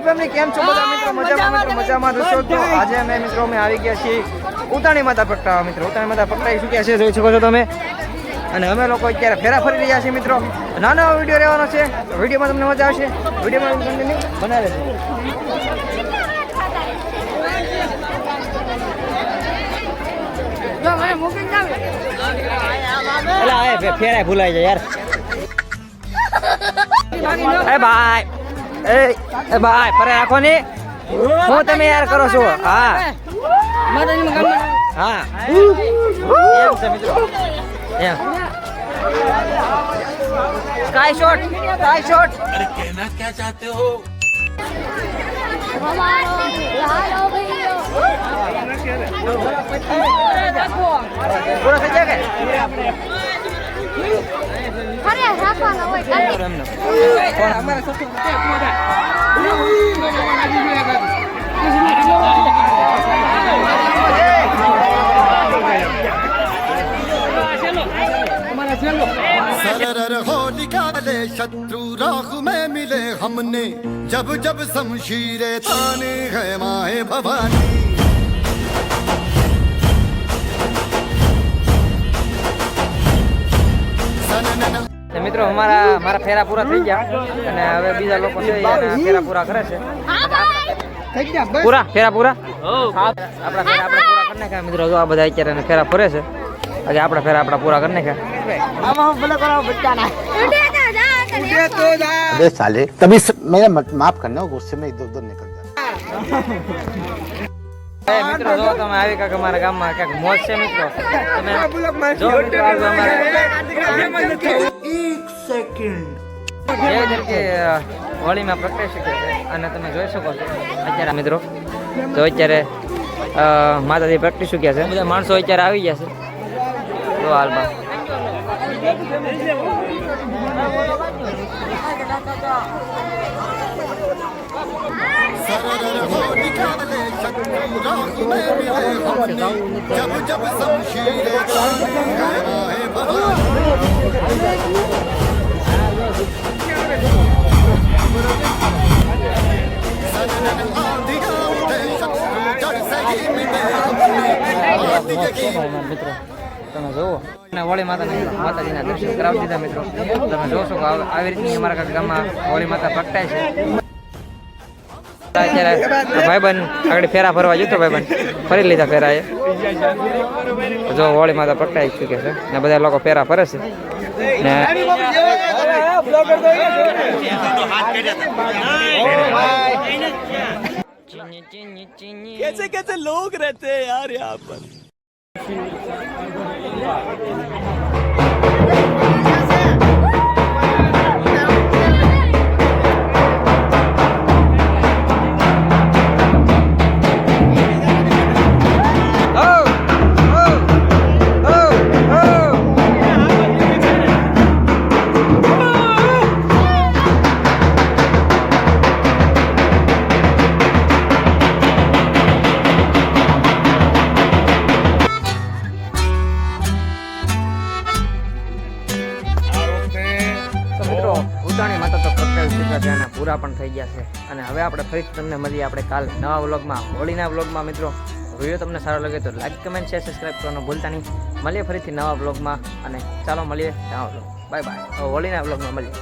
Family કેમ છો બધા મિત્રો? મજામાં દોસ્તો. તો આજે અમે મિત્રો અમે આવી ગયા છીએ ઉતાણી માતા પ્રગટાવા મિત્રો. ઉતાણી માતા પ્રગટાવી શું છે જોઈ શકો છો તમે. અને અમે લોકો અત્યારે ફેરા ફરી રહ્યા છીએ મિત્રો. નાનો વિડીયો રહેવાનો છે, વિડીયોમાં તમને મજા આવશે. વિડીયોમાં કન્ટિન્યુ બનાવે છે. ફેરા ભૂલાઈ જાય યાર. એ ભાઈ એ ભાઈ પરે રાખો ને. હું તમે યાર કરો છો? હા હા એમ છે મિત્રો. એમ स्काई शॉट अरे कहना क्या चाहते हो? पूरा सही है अरे રાખવાનો હોય કોણ અમારા સસ્તો सरर होलिका ले शत्रु राह में मिले हमने जब जब शमशीरे ताने है माए भवानी. મિત્રો મારા ફેરા પૂરા થઈ ગયા અને હવે બીજા લોકો છે ફેરા પૂરા કરે છે. ફેરા પૂરા આપણા ફેરા આપણે પૂરા કરી નાખ્યા મિત્રો. જો આ બધા અત્યારે ફેરા ફરે છે. આજે આપણા ફેરા પૂરા કરી નાખ્યા. अबे साले तभी मेरा माफ करना गुस्से में इधर उधर निकल जाता. મિત્રો જો તમે આવી કાંક અમારા ગામમાં ક્યાંક મોજ છે મિત્રો. તમે જો મિત્રો આવજો અમારે. હોળીમાં પ્રગટાઈ શકે છે અને તમે જોઈ શકો છો અત્યારે મિત્રો. તો અત્યારે માતાજી પ્રગટી ચૂક્યા છે. બધા માણસો અત્યારે આવી ગયા છે. તો હાલમાં सरर होलिका ले शत्रु राह में मिले हमने जब जब शमशीरे ताने है माए भवानी. મિત્રો તમે જોવો હોળી માતાજીના દર્શન કરાવી દીધા મિત્રો. તમે જોશો કે આવી રીતની અમારા ગામમાં હોળી માતા પ્રગટાય છે. અત્યારે ભાઈબંધ આગળ ફેરા ફરવા જતો. ભાઈબંધ ફરી લીધા ફેરા એ. જો હોળી માતા પ્રગટાઈ ચૂકે છે ને બધા લોકો ફેરા ફરે છે ને कैसे कैसे लोग रहते हैं यार यहाँ पर. ઉતાણી માતા તો પ્રગટાવી ચૂક્યા છે અને પૂરા પણ થઈ ગયા છે. અને હવે આપણે ફરીથી તમને મળીએ આપણે કાલ નવા વ્લોગમાં, હોળીના વ્લોગમાં મિત્રો. વિડીયો તમને સારો લાગે તો લાઈક કમેન્ટ શેર સબસ્ક્રાઈબ કરવાનું ભૂલતા નહીં. મળીએ ફરીથી નવા વ્લોગમાં અને ચાલો મળીએ નવા વ્લોગ. Bye bye. હોળીના વ્લોગમાં મળીએ.